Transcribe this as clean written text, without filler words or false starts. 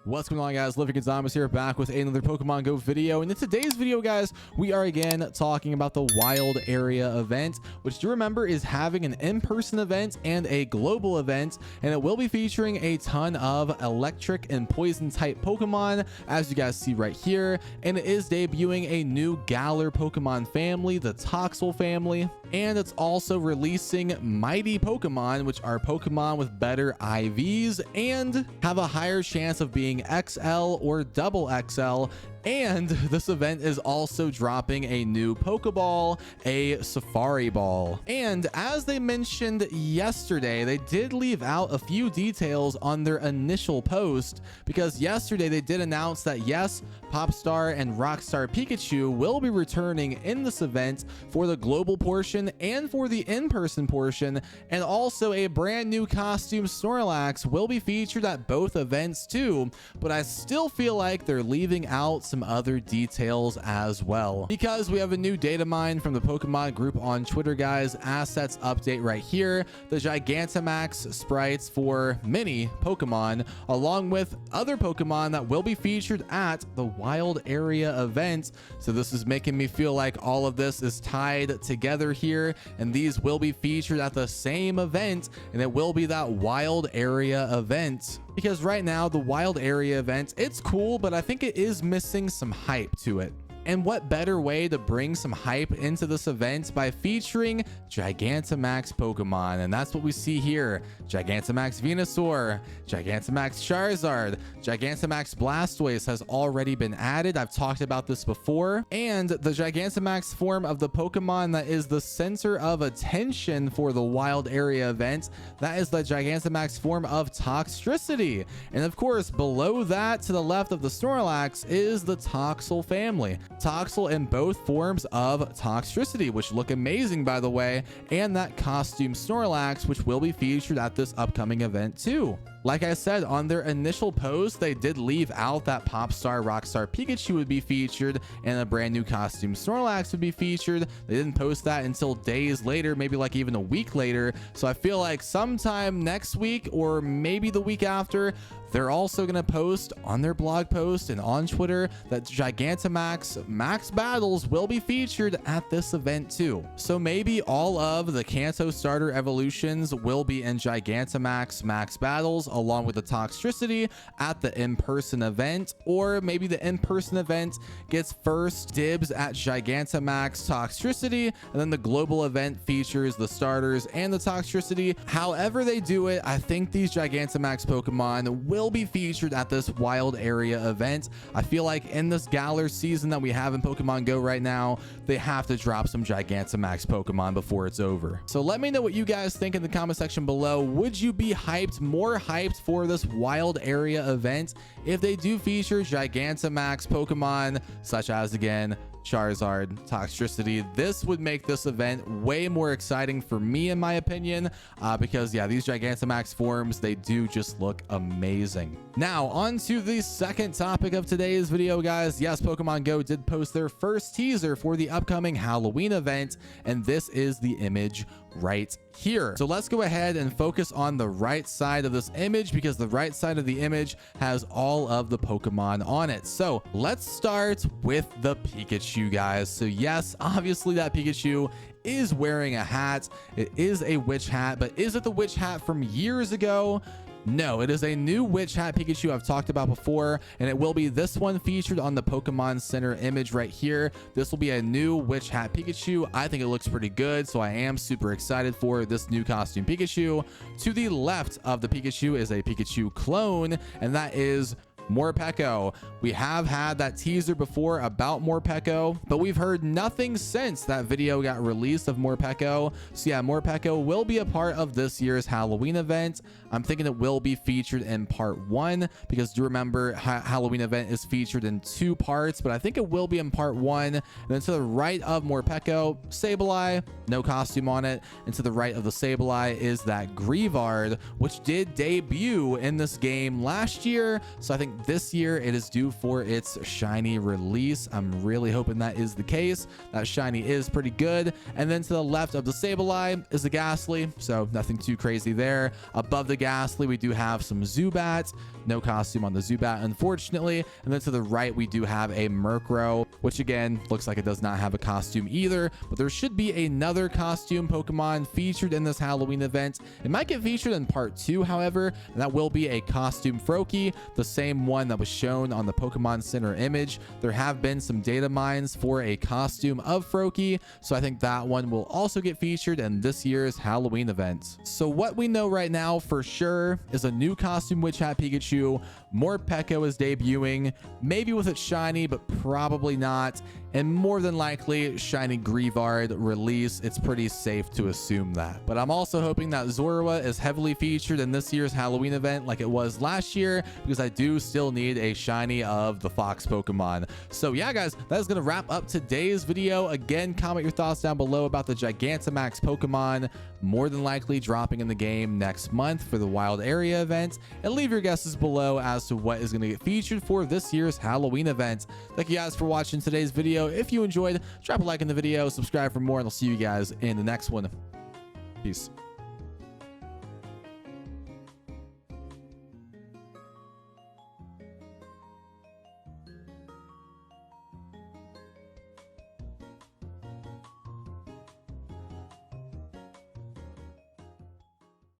What's going on, guys? Gigantamax here, back with another Pokemon Go video. And in today's video, guys, we are again talking about the Wild Area event, which, do remember, is having an in-person event and a global event, and it will be featuring a ton of electric and poison type Pokemon, as you guys see right here. And it is debuting a new Galar Pokemon family, the Toxel family, and it's also releasing Mighty Pokemon, which are Pokemon with better IVs and have a higher chance of being XL or double XL. And this event is also dropping a new Pokeball, a Safari Ball. And as they mentioned yesterday, they did leave out a few details on their initial post, because yesterday they did announce that yes, Popstar and Rockstar Pikachu will be returning in this event for the global portion and for the in-person portion, and also a brand new costume Snorlax will be featured at both events too. But I still feel like they're leaving out some other details as well, because we have a new data mine from the Pokemon group on Twitter, guys. Assets update right here, the Gigantamax sprites for mini Pokemon, along with other Pokemon that will be featured at the Wild Area event. So this is making me feel like all of this is tied together here, and these will be featured at the same event, and it will be that Wild Area event. Because right now, the Wild Area event, it's cool, but I think it is missing some hype to it. And what better way to bring some hype into this event by featuring Gigantamax Pokemon? And that's what we see here. Gigantamax Venusaur, Gigantamax Charizard, Gigantamax Blastoise has already been added. I've talked about this before. And the Gigantamax form of the Pokemon that is the center of attention for the Wild Area event, that is the Gigantamax form of Toxtricity. And of course, below that, to the left of the Snorlax, is the Toxel family. Toxel in both forms of Toxtricity, which look amazing, by the way, and that costume Snorlax, which will be featured at this upcoming event too. Like I said, on their initial post, they did leave out that Popstar Rockstar Pikachu would be featured and a brand new costume Snorlax would be featured. They didn't post that until days later, maybe like even a week later. So I feel like sometime next week or maybe the week after, they're also going to post on their blog post and on Twitter that Gigantamax Max Battles will be featured at this event too. So maybe all of the Kanto starter evolutions will be in Gigantamax Max Battles along with the Toxtricity at the in-person event, or maybe the in-person event gets first dibs at Gigantamax Toxtricity, and then the global event features the starters and the Toxtricity. However they do it, I think these Gigantamax Pokemon will be featured at this Wild Area event. I feel like in this Galar season that we have in Pokemon Go right now, they have to drop some Gigantamax Pokemon before it's over. So let me know what you guys think in the comment section below. Would you be hyped, more hyped for this Wild Area event if they do feature Gigantamax Pokemon such as, again, Charizard, Toxtricity? This would make this event way more exciting for me, in my opinion, because yeah, these Gigantamax forms, they do just look amazing. Now on to the second topic of today's video, guys. Yes, Pokemon Go did post their first teaser for the upcoming Halloween event, and this is the image right here. So let's go ahead and focus on the right side of this image, because the right side of the image has all of the Pokemon on it. So let's start with the Pikachu, guys. So yes, obviously that Pikachu is wearing a hat. It is a witch hat, but is it the witch hat from years ago? No, it is a new witch hat Pikachu I've talked about before, and it will be this one featured on the Pokemon Center image right here. This will be a new witch hat Pikachu. I think it looks pretty good, so I am super excited for this new costume Pikachu. To the left of the Pikachu is a Pikachu clone, and that is Morpeko. We have had that teaser before about Morpeko, but we've heard nothing since that video got released of Morpeko. So yeah, Morpeko will be a part of this year's Halloween event. I'm thinking it will be featured in part 1, because do remember, Halloween event is featured in 2 parts, but I think it will be in part 1. And then to the right of Morpeko, Sableye, no costume on it. And to the right of the Sableye is that Greavard, which did debut in this game last year. So I think this year it is due for its shiny release. I'm really hoping that is the case. That shiny is pretty good. And then to the left of the Sableye is the Ghastly, so nothing too crazy there. Above the Ghastly, we do have some Zubats. No costume on the Zubat, unfortunately. And then to the right, we do have a Murkrow, which again, looks like it does not have a costume either. But there should be another costume Pokemon featured in this Halloween event. It might get featured in part 2, however, and that will be a costume Froakie, the same one that was shown on the Pokemon Center image. There have been some data mines for a costume of Froakie, so I think that one will also get featured in this year's Halloween event. So what we know right now for sure is a new costume Witch Hat Pikachu. Morpeko is debuting, maybe with its shiny, but probably not. And more than likely, shiny Greavard release. It's pretty safe to assume that. But I'm also hoping that Zorua is heavily featured in this year's Halloween event like it was last year, because I do still need a shiny of the Fox Pokemon. So yeah, guys, that is going to wrap up today's video. Again, comment your thoughts down below about the Gigantamax Pokemon, more than likely dropping in the game next month for the Wild Area event, and leave your guesses below as to what is going to get featured for this year's Halloween event. Thank you guys for watching today's video. If you enjoyed, drop a like in the video, subscribe for more, and I'll see you guys in the next one. Peace.